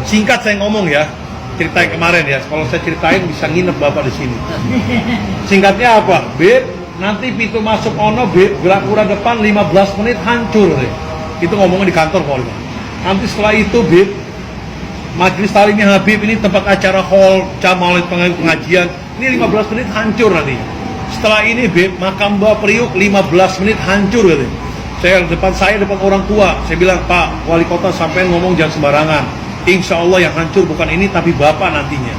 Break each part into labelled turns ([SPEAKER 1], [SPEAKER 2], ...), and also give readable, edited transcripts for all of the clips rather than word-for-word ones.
[SPEAKER 1] Singkat saya ngomong ya, cerita yang kemarin ya. Kalau saya ceritain bisa nginep Bapak di sini. Singkatnya apa? Beb, nanti pintu masuk ono Beb, Grapura depan 15 menit hancur deh. Itu ngomongnya di kantor Pak. Nanti setelah itu Beb, Majelis Taklim Habib ini tempat acara hall, maulid pengajian, ini 15 menit hancur nanti. Setelah ini Beb, makam Mbah Priuk 15 menit hancur gitu. Saya depan orang tua, saya bilang, Pak Wali Kota sampai ngomong jangan sembarangan. Insya Allah yang hancur bukan ini tapi Bapak nantinya.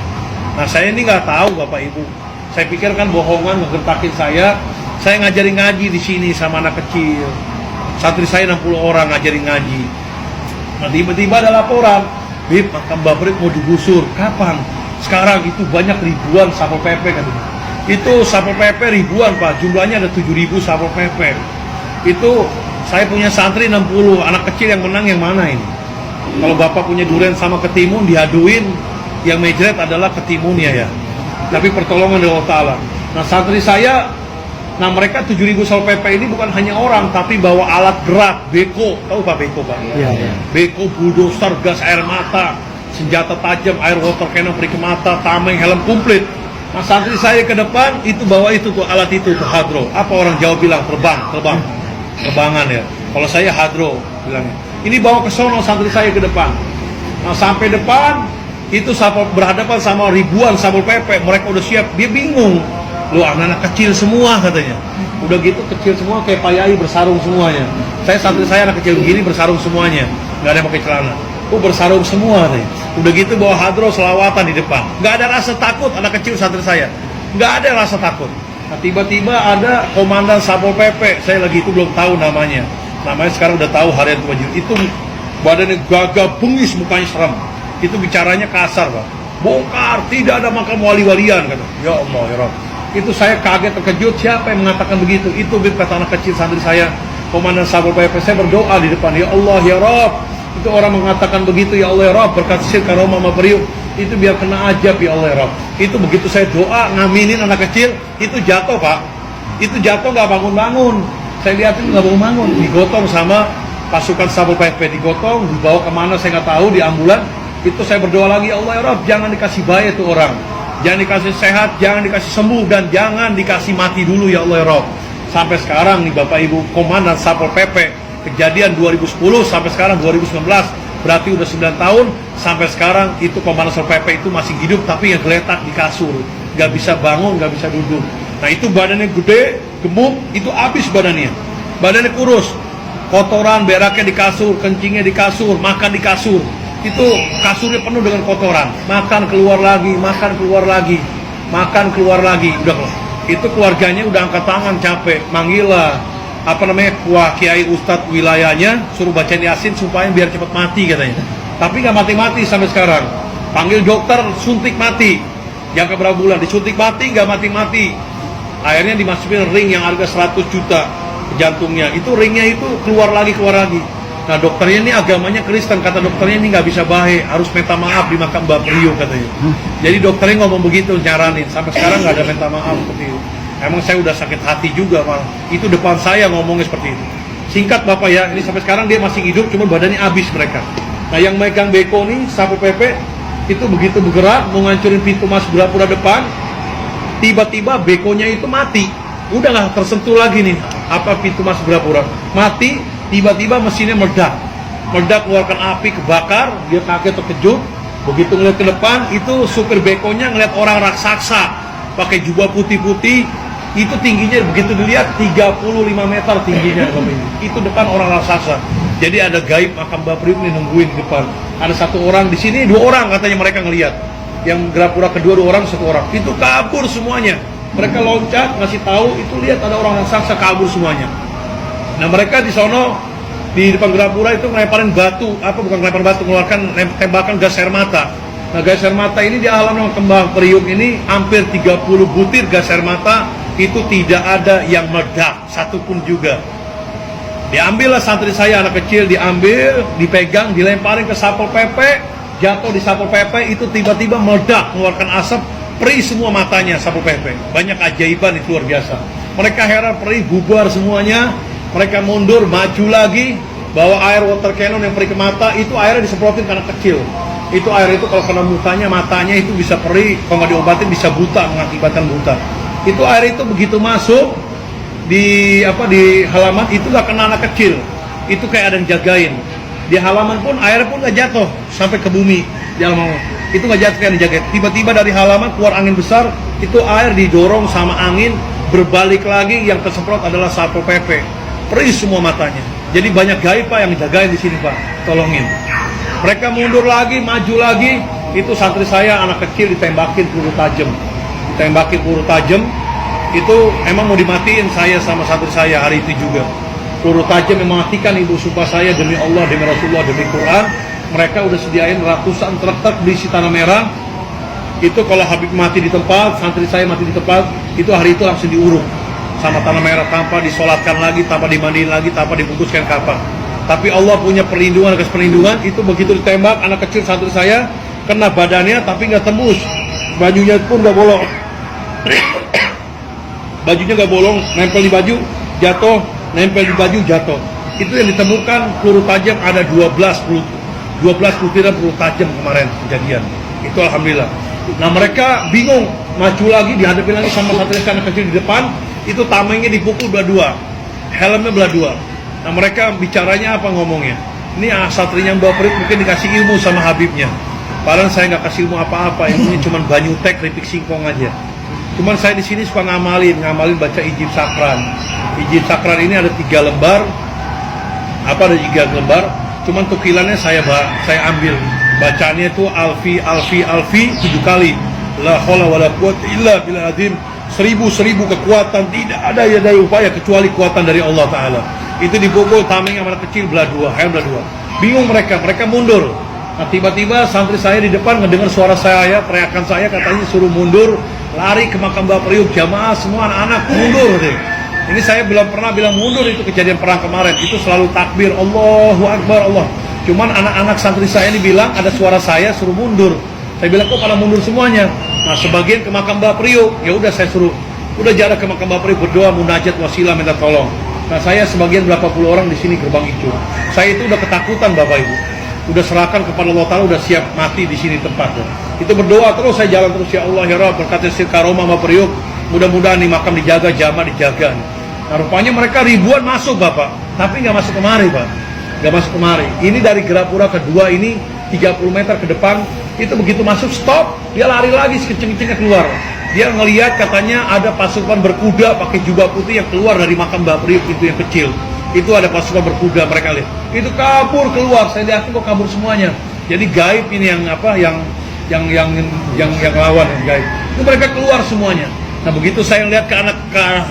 [SPEAKER 1] Nah saya ini nggak tahu Bapak Ibu. Saya pikir kan bohongan ngegertakin saya ngajarin ngaji di sini sama anak kecil. Santri saya 60 orang ngajarin ngaji. Nah tiba-tiba ada laporan, Bib, makam Mbah Priuk mau digusur. Kapan? Sekarang itu banyak ribuan Satpol PP katanya. Itu Satpol PP ribuan Pak, jumlahnya ada 7.000 Satpol PP. Itu saya punya santri 60, anak kecil yang menang yang mana ini? Kalau Bapak punya durian sama ketimun diaduin, yang mejret adalah ketimunnya ya. Tapi pertolongan dari Allah Ta'ala. Nah santri saya, nah mereka 7.000 Satpol PP ini bukan hanya orang, tapi bawa alat gerak, beko. Tahu Pak beko Pak? Iya. Beko, bulldozer, gas air mata, senjata tajam, air water cannon, perik mata, tameng, helm komplit. Nah santri saya ke depan, itu bawa itu tuh alat itu tuh hadro. Apa orang Jawa bilang? Terbangan ya. Kalau saya hadro bilangnya. Ini bawa ke sono santri saya ke depan. Nah sampai depan, itu berhadapan sama ribuan Satpol PP. Mereka udah siap, dia bingung. Loh anak-anak kecil semua katanya. Udah gitu kecil semua kayak Pak Yai bersarung semuanya. Santri saya anak kecil begini bersarung semuanya. Nggak ada yang pakai celana. Bersarung semua katanya. Udah gitu bawa hadro selawatan di depan. Nggak ada rasa takut anak kecil santri saya. Nggak ada rasa takut. Nah tiba-tiba ada komandan Satpol PP. Saya lagi itu belum tahu namanya. Namanya sekarang udah tahu harian wajib. Itu badannya gagah bengis, mukanya serem. Itu bicaranya kasar Pak. Bongkar, tidak ada makam wali-walian kata. Ya Allah ya Rabb. Itu saya kaget terkejut, siapa yang mengatakan begitu? Itu kata anak kecil santri saya, komandan Satpol PP. Saya berdoa di depan, ya Allah ya Rabb. Itu orang mengatakan begitu, ya Allah ya Rabb, berkat sir karomah Mbah Priuk. Itu biar kena ajab ya Allah ya Rabb. Itu begitu saya doa ngaminin anak kecil, itu jatuh Pak. Itu jatuh nggak bangun-bangun. Saya lihat itu nggak bangun-bangun, digotong sama pasukan Satpol PP, digotong, dibawa kemana saya nggak tahu, di ambulan. Itu saya berdoa lagi, ya Allah ya Rabb, jangan dikasih bahaya tuh orang. Jangan dikasih sehat, jangan dikasih sembuh, dan jangan dikasih mati dulu ya Allah ya Rabb. Sampai sekarang nih Bapak Ibu, komandan Satpol PP, kejadian 2010 sampai sekarang 2019, berarti udah 9 tahun, sampai sekarang itu komandan Satpol PP itu masih hidup, tapi yang geletak di kasur, nggak bisa bangun, nggak bisa duduk. Nah itu badannya gede, gemuk, itu habis badannya kurus, kotoran, beraknya di kasur, kencingnya di kasur, makan di kasur. Itu kasurnya penuh dengan kotoran, makan keluar lagi, udah itu keluarganya udah angkat tangan capek, manggil lah Kiai Ustadz wilayahnya, suruh bacain Yasin supaya biar cepat mati katanya. Tapi nggak mati-mati sampai sekarang. Panggil dokter, suntik mati, jangka berapa bulan, disuntik mati, nggak mati-mati. Akhirnya dimasukin ring yang harga 100 juta ke jantungnya. Itu ringnya itu keluar lagi. Nah dokternya ini agamanya Kristen, kata dokternya ini nggak bisa baik, harus minta maaf di makam Mbah Priuk katanya. Jadi dokternya ngomong begitu, nyaranin. Sampai sekarang nggak ada minta maaf seperti itu. Emang saya udah sakit hati juga malah. Itu depan saya ngomongnya seperti itu. Singkat Bapak ya, ini sampai sekarang dia masih hidup, cuma badannya habis mereka. Nah yang megang beko nih, Satpol PP, itu begitu bergerak, mau ngancurin pintu masuk Grapura depan, tiba-tiba bekonya itu mati. Udah nggak tersentuh lagi nih, pintu masuk Grapura. Mati, tiba-tiba mesinnya meledak, keluarkan api, kebakar, dia kaget terkejut. Begitu ngeliat ke depan, itu supir bekonya ngeliat orang raksasa, pakai jubah putih-putih, itu tingginya begitu dilihat 35 meter tingginya. Itu depan orang raksasa. Jadi ada gaib makam Mbah Priuk nih nungguin di depan. Ada satu orang di sini, 2 orang katanya mereka ngelihat. Yang Grapura kedua 2 orang, 1 orang. Itu kabur semuanya. Mereka loncat ngasih tahu, itu lihat ada orang raksasa, kabur semuanya. Nah mereka di sono di depan Grapura itu ngelemparin batu, mengeluarkan tembakan gas air mata. Nah gas air mata ini di alam Mbah Priuk ini hampir 30 butir gas air mata, itu tidak ada yang meledak satupun juga. Diambillah santri saya anak kecil, diambil, dipegang, dilemparin ke Satpol PP, jatuh di Satpol PP, itu tiba-tiba meledak, mengeluarkan asap, perih semua matanya Satpol PP. Banyak ajaiban itu luar biasa. Mereka heran, perih, bubar semuanya. Mereka mundur, maju lagi, bawa air water cannon yang perih ke mata, itu airnya disemprotin ke anak kecil. Itu air itu kalau kena matanya itu bisa perih, kalau nggak diobatin bisa buta, mengakibatkan buta. Itu air itu begitu masuk di halaman itu nggak kena anak kecil, itu kayak ada yang jagain. Di halaman pun air pun nggak jatuh sampai ke bumi di halaman, itu nggak jatuh kayak dijagain. Tiba-tiba dari halaman keluar angin besar, itu air didorong sama angin berbalik lagi, yang tersemprot adalah Satpol PP, perih semua matanya. Jadi banyak gaib Pak yang jagain di sini Pak, tolongin. Mereka mundur lagi, maju lagi, itu santri saya anak kecil ditembakin peluru tajam, itu emang mau dimatiin saya sama santri saya hari itu juga. Peluru tajam yang mematikan, ibu sumpah saya demi Allah, demi Rasulullah, demi Quran, mereka udah sediain ratusan truk berisi tanah merah. Itu kalau Habib mati di tempat, santri saya mati di tempat, itu hari itu langsung diuruk sama tanah merah, tanpa disolatkan lagi, tanpa dimandiin lagi, tanpa dibungkuskan kapal. Tapi Allah punya perlindungan atas perlindungan. Itu begitu ditembak anak kecil santri saya, kena badannya tapi nggak tembus, bajunya pun nggak bolong. Bajunya nggak bolong, nempel di baju, jatuh, nempel di baju, jatuh. Itu yang ditemukan peluru tajam ada 12 butiran peluru tajam kemarin kejadian. Itu alhamdulillah. Nah mereka bingung, maju lagi, dihadapi lagi sama santri anak kecil di depan. Itu tamengnya dipukul belah dua, helmnya belah dua. Nah mereka bicaranya apa ngomongnya? Ini satrinya Mbak Perit mungkin dikasih ilmu sama Habibnya. Padahal saya nggak kasih ilmu apa-apa, ilmunya cuma banyutek, keripik singkong aja. Cuman saya di sini suka ngamalin baca ijib sakran. Ijib sakran ini ada 3 lembar, ada 3 lembar. Cuman tukilannya saya ambil. Bacaannya itu alfi 7 kali. La haula wala quwwata illa billahil azim. 1000 kekuatan, tidak ada daya upaya kecuali kuatan dari Allah Ta'ala. Itu dipukul tameng anak kecil belah dua, helm belah dua. Bingung mereka mundur. Nah tiba-tiba santri saya di depan ngedengar suara saya, teriakan saya, katanya suruh mundur, lari ke makam Mbak Priuk, jamaah semua anak-anak mundur. Ini saya belum pernah bilang mundur, itu kejadian perang kemarin, itu selalu takbir, Allahu Akbar, Allah. Cuman anak-anak santri saya ini bilang ada suara saya suruh mundur. Saya bilang kok pada mundur semuanya. Nah sebagian ke makam Mbak Priuk, ya udah saya suruh, udah jarak ke makam Mbak Priuk, berdoa, munajat, wasilah, minta tolong. Nah saya sebagian berapa puluh orang di sini gerbang itu. Saya itu udah ketakutan Bapak Ibu, udah serahkan kepada Allah Ta'ala, udah siap mati di sini tempatnya. Itu berdoa terus, saya jalan terus, ya Allah ya Rabb, berkata Karomah Mbak Priuk, mudah-mudahan nih makam dijaga, jamaah dijaga. Nah rupanya mereka ribuan masuk Bapak, tapi nggak masuk kemari Pak, nggak masuk kemari. Ini dari Gerapura kedua ini 30 meter ke depan. Itu begitu masuk stop, dia lari lagi sekeceng-kecengnya keluar. Dia ngelihat katanya ada pasukan berkuda pakai jubah putih yang keluar dari makam Mbak Priuk itu yang kecil. Itu ada pasukan berkuda, mereka lihat. Itu kabur keluar, saya lihat kok kabur semuanya. Jadi gaib ini yang lawan yang gaib. Itu mereka keluar semuanya. Nah begitu saya lihat ke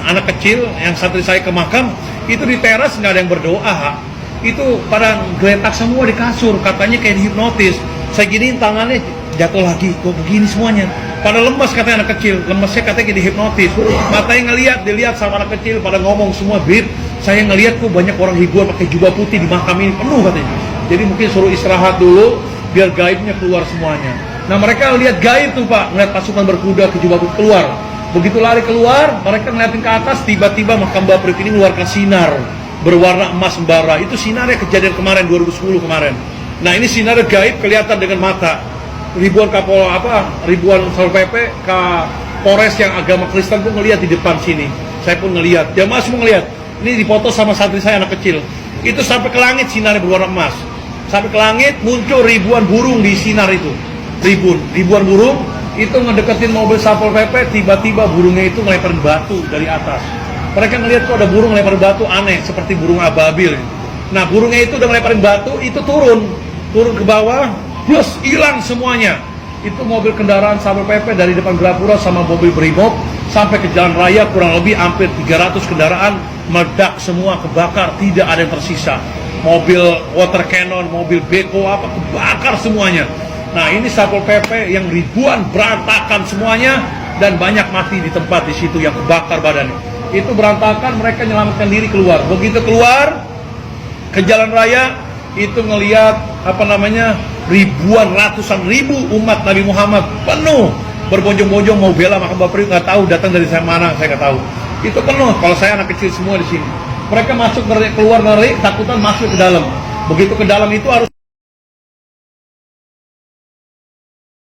[SPEAKER 1] anak kecil yang santri saya ke makam, itu di teras nggak ada yang berdoa. Itu pada geletak semua di kasur, katanya kayak dihipnotis. Saya giniin tangannya, jatuh lagi, kok begini semuanya. Pada lemas katanya anak kecil, lemasnya katanya kayak dihipnotis. Matanya dilihat sama anak kecil, pada ngomong semua, Bib, saya ngelihat kok banyak orang ribuan pakai jubah putih di makam ini, penuh katanya. Jadi mungkin suruh istirahat dulu, biar gaibnya keluar semuanya. Nah mereka lihat gaib tuh Pak, ngeliat pasukan berkuda ke jubah putih keluar. Begitu lari keluar, mereka ngeliatin ke atas, tiba-tiba makam Mbak Priuk ini mengeluarkan sinar berwarna emas membara. Itu sinarnya kejadian kemarin 2010 kemarin. Nah ini sinar gaib kelihatan dengan mata. Ribuan ribuan Satpol PP, Polres yang agama Kristen pun ngelihat di depan sini. Saya pun ngelihat, jamaah semua ngelihat. Ini dipoto sama santri saya anak kecil. Itu sampai ke langit sinarnya berwarna emas. Sampai ke langit muncul ribuan burung di sinar itu. Ribuan burung itu ngedeketin mobil Satpol PP, tiba-tiba burungnya itu ngelemparin batu dari atas. Mereka ngelihat kok ada burung ngelemparin batu aneh seperti burung ababil. Nah burungnya itu udah ngelemparin batu, itu turun ke bawah, plus hilang semuanya. Itu mobil kendaraan Satpol PP dari depan Gerapura sama mobil Brimob sampai ke jalan raya, kurang lebih hampir 300 kendaraan meledak semua, kebakar, tidak ada yang tersisa. Mobil water cannon, mobil beko kebakar semuanya. Nah ini Satpol PP yang ribuan berantakan semuanya dan banyak mati di tempat di situ yang kebakar badannya. Itu berantakan, mereka menyelamatkan diri keluar. Begitu keluar ke jalan raya, itu ngelihat ribuan, ratusan ribu umat Nabi Muhammad penuh berbonjong-bonjong mau bela makam Mbak Priuk, nggak tahu datang dari mana, saya nggak tahu. Itu penuh. Kalau saya anak kecil semua di sini. Mereka masuk keluar ngeri, takutan masuk ke dalam. Begitu ke dalam itu harus